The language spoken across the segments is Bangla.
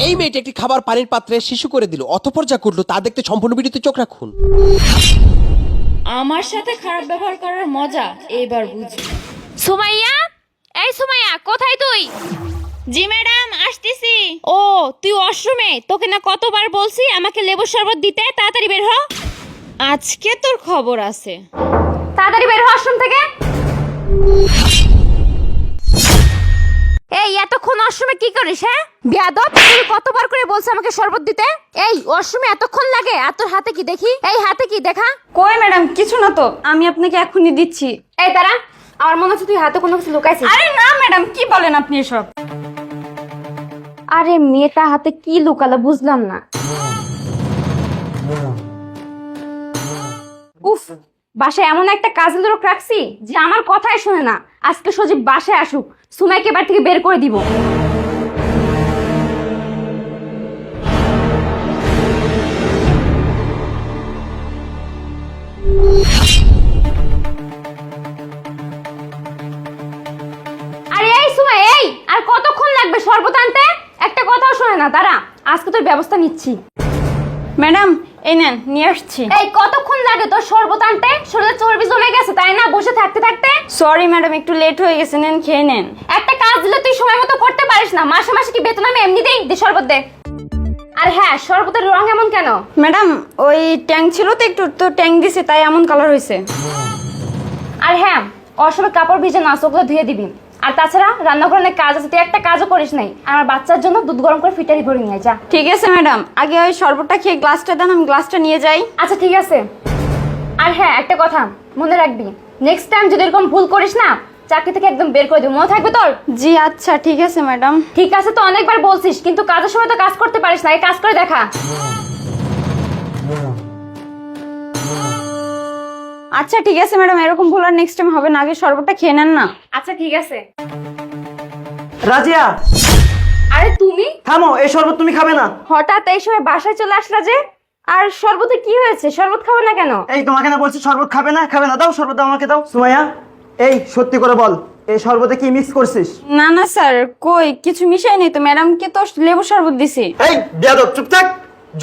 এই মেয়েটি একটি খাবার পানির পাত্রে শিশু করে দিল, অতঃপর যা করলো তা দেখতে সম্পূর্ণ ভিডিওতে চোখ রাখুন। আমার সাথে খারাপ ব্যবহার করার মজা এবার বুঝি। সুমাইয়া, এই সুমাইয়া, কোথায় তুই? জি ম্যাডাম, আসতেছি। ও, তুই ওয়াশরুমে? তোকে না কতবার বলছি আমাকে লেবুর শরবত দিতে। তাড়াতাড়ি বের হ। আজকে তোর খবর আছে। তাড়াতাড়ি বের হ ওয়াশরুম থেকে। এই এতক্ষণ ওয়াশরুমে কি করিস? হ্যাঁ বেয়াদব, তুই কতবার করে বলছ আমাকে শরবত দিতে? এই ওয়াশরুমে এতক্ষণ লাগে? আর তোর হাতে কি দেখি? এই হাতে কি দেখা? কই ম্যাডাম, কিছু না তো, আমি আপনাকে এখনই দিচ্ছি। এই দাঁড়া, আমার মনে হচ্ছে তুই হাতে কোনো কিছু লুকাইছিস। আরে না ম্যাডাম, কি বলেন আপনি এসব? আরে মেয়েটা হাতে কি লুকালো বুঝলাম না। উফ, বাসায় এমন একটা কাজের লোক রাখছি যে আমার কথাই শোনে না। আজকে সজীব বাসায় আসুক, সুমাইকে এবার থেকে বের করে দিব। আরে এই সুমাই, এই আর কতক্ষণ লাগবে শরবত আনতে? একটা কথাও শোনে না। দাঁড়া, আজকে তোর ব্যবস্থা নিচ্ছি। ম্যাডাম এই নেন, নিয়ে আসছি। এই কতক্ষণ লাগে তোর শরবত আনতে? শরীরে চর্বি জমে গেছে তাই না, বসে থাকতে থাকতে? সরি ম্যাডাম, একটু লেট হয়ে গেছে, নেন খেয়ে নেন। একটা কাজ দিলে তুই সময় মতো করতে পারিস না। মাসে মাসে কি বেতন আমি এমনিতেই দে শরবত দে। আর হ্যাঁ, শরবতের রং এমন কেন? ম্যাডাম ওই ট্যাং ছিল তো একটু, তো ট্যাং দিছে তাই এমন কালার হয়েছে। আর হ্যাঁ, অসময় কাপড় ভিজে না, ওগুলো ধুয়ে দিবি। আর তাছাড়া রান্নাঘরে অনেক কাজ আছে, তুই একটা কাজও করিস নাই। আমার বাচ্চার জন্য দুধ গরম করে ফিটারি ভরে নিয়ে যা। ঠিক আছে ম্যাডাম, আগে ওই শরবতটা খেয়ে গ্লাসটা দেন, আমি গ্লাসটা নিয়ে যাই। আচ্ছা ঠিক আছে। আর হ্যাঁ, একটা কথা মনে রাখবি, নেক্সট টাইম যদি এরকম ভুল করিস না, চাকরি থেকে একদম বের করে দিবি, মনে থাকবে তোর? জি আচ্ছা ঠিক আছে ম্যাডাম। ঠিক আছে তো অনেকবার বলছিস, কিন্তু কাজের সময় তো কাজ করতে পারিস না। এই কাজ করে দেখা। আচ্ছা ঠিক আছে ম্যাডাম, এরকম ভুল আর নেক্সট টাইম হবে না। আগে শরবতটা খেয়ে নেন না। আচ্ছা ঠিক আছে। রাজিয়া, আরে তুমি থামো, এই শরবত তুমি খাবে না। হঠাৎ এই সময় বাসায় চলে আসলা যে? আর শরবতে কি হয়েছে? শরবত খাবো না কেন? এই তোমাকে না বলছি শরবত খাবে না, খাবে না, দাও শরবত দাও, আমাকে দাও। সুমাইয়া, এই সত্যি করে বল, এই শরবতে কি মিক্স করছিস? না না স্যার, কই কিছু মিশাই নেই তো, ম্যাডামকে তো লেবু শরবত দিছি। এই বেয়াদব, চুপ থাক।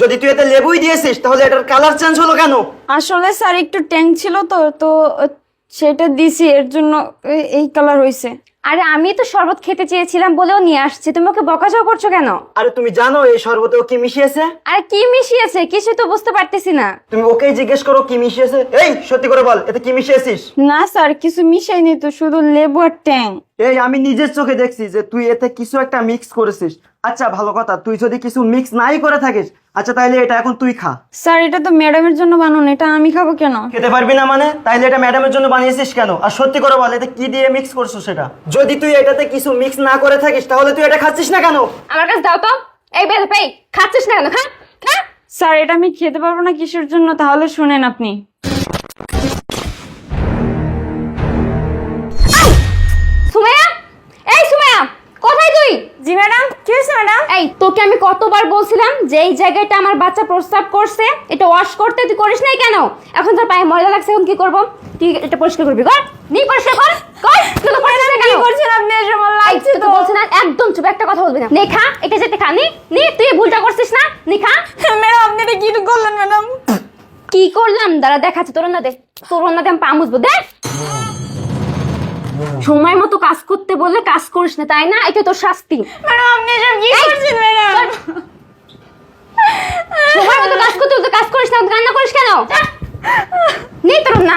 যদি তুই এতে লেবুই দিয়েছিস তাহলে এটার কালার চেঞ্জ হলো কেন? আসলে স্যার একটু ট্যাং ছিল তো তো সেটা দিছি, এর জন্য এই কালার হয়েছে। আরে আমি তো শরবত খেতে চেয়েছিলাম বলেও নিয়ে আসছি, তুমি ওকে বকাঝকা করছো কেন? আরে তুমি জানো এই শরবতেও কি মিশিয়েছে? আরে কি মিশিয়েছে কিছু তো বুঝতে পারতেছি না। তুমি ওকেই জিজ্ঞেস করো কি মিশিয়েছে। এই সত্যি করে বল, এতে কি মিশিয়েছিস? না স্যার, কিছু মিশাই নেই তো, শুধু লেবু আর ট্যাং। এই আমি নিজের চোখে দেখছি যে তুই এতে কিছু একটা মিক্স করেছিস। আচ্ছা ভালো কথা, তুই যদি কিছু মিক্স নাই করে থাকিস, আচ্ছা তাইলে এটা এখন তুই খা। স্যার এটা তো ম্যাডামের জন্য বানানো, এটা আমি খাবো কেন? খেতে পারবি না মানে? তাইলে এটা ম্যাডামের জন্য বানিয়েছিস কেন? আর সত্যি করে বল, এতে কি দিয়ে মিক্স করছো সেটা? যদি তুই এটাতে কিছু মিক্স না করে থাকিস তাহলে তুই এটা খাচ্ছিস না কেন? আমার কাছে দাও তো। এই বেদ ভাই, খাচ্ছিস না কেন? খা খা। স্যার এটা আমি খেতে পারবো না কিসের জন্য, তাহলে শুনেন আপনি। সুমাইয়া, এই সুমাইয়া, কোথায় তুই? জি ম্যাডাম, কি হয়েছে ম্যাডাম? এই তোকে আমি কতবার বলছিলাম যে এই জায়গাটা আমার বাচ্চা প্রস্রাব করছে, এটা ওয়াশ করতে, তুই করিস নাই কেন? এখন তোর পায়ে ময়লা লাগছে, এখন কি করব? তুই এটা পরিষ্কার করবি, কর। নি পরিষ্কার কর, কর। তুই তো পরিষ্কার কেন? কি করছেন আপনি? এসব আমার লাগছে তো তো। বলছ না, একদম চুপ, একটা কথা বলবি না। নে খা, এটা যেতে খা। নি নি, তুই এই ভুলটা করছিস না, নি খা। ম্যাডাম আপনি এটা কি করলেন ম্যাডাম? কি করলাম দাঁড়া দেখাচ্ছি। তোর না দে, তোর না দে, আমি পা মুছবো। দেখ, সময় মতো কাজ করতে বললে কাজ করিস না তাই না? এটা তোর শাস্তি। ম্যাডাম আপনি এসব কি করছেন ম্যাডাম? সময় মতো কাজ করতে বলতে কাজ করিস না, রান্না করিস কেন? নি তোর না।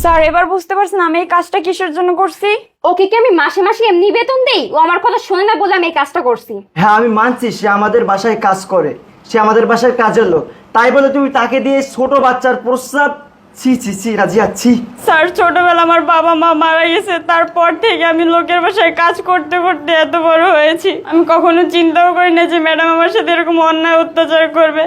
স্যার এবার বুঝতে পারছেন আমি এই কাজটা কিসের জন্য করছি? ওকে কি আমি মাসে মাসে এমনি বেতন দেই? ও আমার কথা শোনে না বলে আমি এই কাজটা করছি। হ্যাঁ আমি মানছি সে আমাদের বাসায় কাজ করে, সে আমাদের বাসায় কাজের লোক, তাই বলে তুমি তাকে দিয়ে ছোট বাচ্চার প্রস্রাব? ছি ছি ছি রাজিয়া, ছি। স্যার ছোটবেলা আমার বাবা মা মারা গেছে, তারপর থেকে আমি লোকের বাসায় কাজ করতে করতে এত বড় হয়েছি। আমি কখনো চিন্তাও করি না যে ম্যাডাম আমার সাথে এরকম অন্যায় অত্যাচার করবে।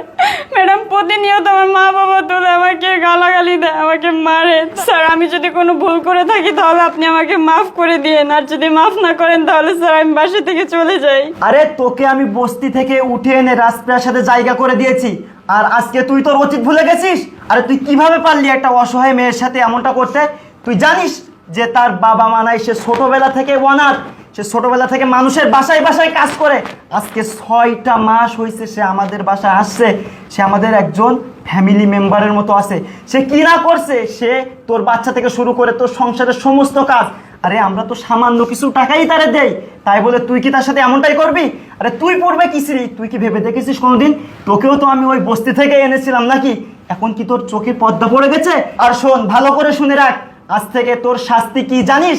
ম্যাডাম প্রতিনিয়ত আমার মা বাবা তুলে আমাকে গালাগালি দেয়, আমাকে মারে। স্যার আমি যদি কোনো ভুল করে থাকি তাহলে আপনি আমাকে মাফ করে দিয়েন, আর যদি মাফ না করেন তাহলে স্যার আমি বাসা থেকে চলে যাই। আরে তোকে আমি বস্তি থেকে উঠে এনে রাজপ্রাসাদে জায়গা করে দিয়েছি, আর আজকে তুই তোর অতীত ভুলে গেছিস? আরে তুই কিভাবে পারলি একটা অসহায় মেয়ের সাথে এমনটা করতে? তুই জানিস যে তার বাবা মা নাই, সে ছোটবেলা থেকে অনাথ, সে ছোটবেলা থেকে মানুষের বাসায় বাসায় কাজ করে। আজকে 6টা মাস হয়েছে সে আমাদের বাসায় আসছে, সে আমাদের একজন ফ্যামিলি মেম্বারের মতো আছে। সে কি না করছে, সে তোর বাচ্চা থেকে শুরু করে তোর সংসারের সমস্ত কাজ। আরে আমরা তো সামান্য কিছু টাকাই তারে দেই, তাই বলে তুই কি তার সাথে এমনটাই করবি? আরে তুই পড়বে কি শ্রী, তুই কি ভেবে দেখেছিস কোনোদিন? তোকেও তো আমি ওই বস্তি থেকে এনেছিলাম নাকি? এখন কি তোর চোখে পর্দা পড়ে গেছে? আর শোন, ভালো করে শুনে রাখ, আজ থেকে তোর শাস্তি কি জানিস?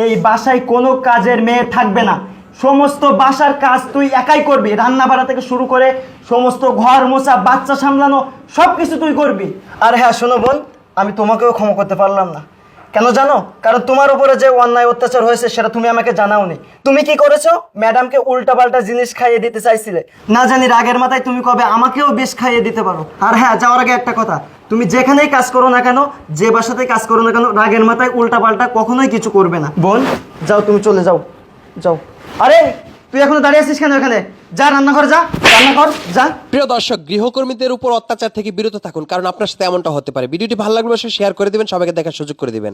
এই বাসায় কোনো কাজের মেয়ে থাকবে না, সমস্ত বাসার কাজ তুই একাই করবি। রান্না বাড়া থেকে শুরু করে সমস্ত ঘর মোছা, বাচ্চা সামলানো, সব কিছু তুই করবি। আর হ্যাঁ শোনো বোন, আমি তোমাকেও ক্ষমা করতে পারলাম না। কেন জানো? কারণ তোমার উপরে যে অন্যায় অত্যাচার হয়েছে সেটা তুমি আমাকে জানাওনি। তুমি কি করেছো? ম্যাডামকে উল্টাপাল্টা জিনিস খাইয়ে দিতে চাইছিলে। না জানি রাগের মাথায় তুমি কবে আমাকেও বেশ খাইয়ে দিতে পারো। আর হ্যাঁ, যাওয়ার আগে একটা কথা, তুমি যেখানেই কাজ করো না কেন, যে বাসাতেই কাজ করো না কেন, রাগের মাথায় উল্টাপাল্টা কখনোই কিছু করবে না। বোন যাও, তুমি চলে যাও, যাও। আরে তুই এখনো দাঁড়িয়ে আছিস কেন? এখানে যা, রান্নাঘর যা, রান্নাঘর যা। প্রিয় দর্শক, গৃহকর্মীদের উপর অত্যাচার থেকে বিরত থাকুন, কারণ আপনার সাথে এমনটা হতে পারে। ভিডিওটি ভালো লাগলে অবশ্যই শেয়ার করে দিবেন, সবাইকে দেখার সুযোগ করে দিবেন।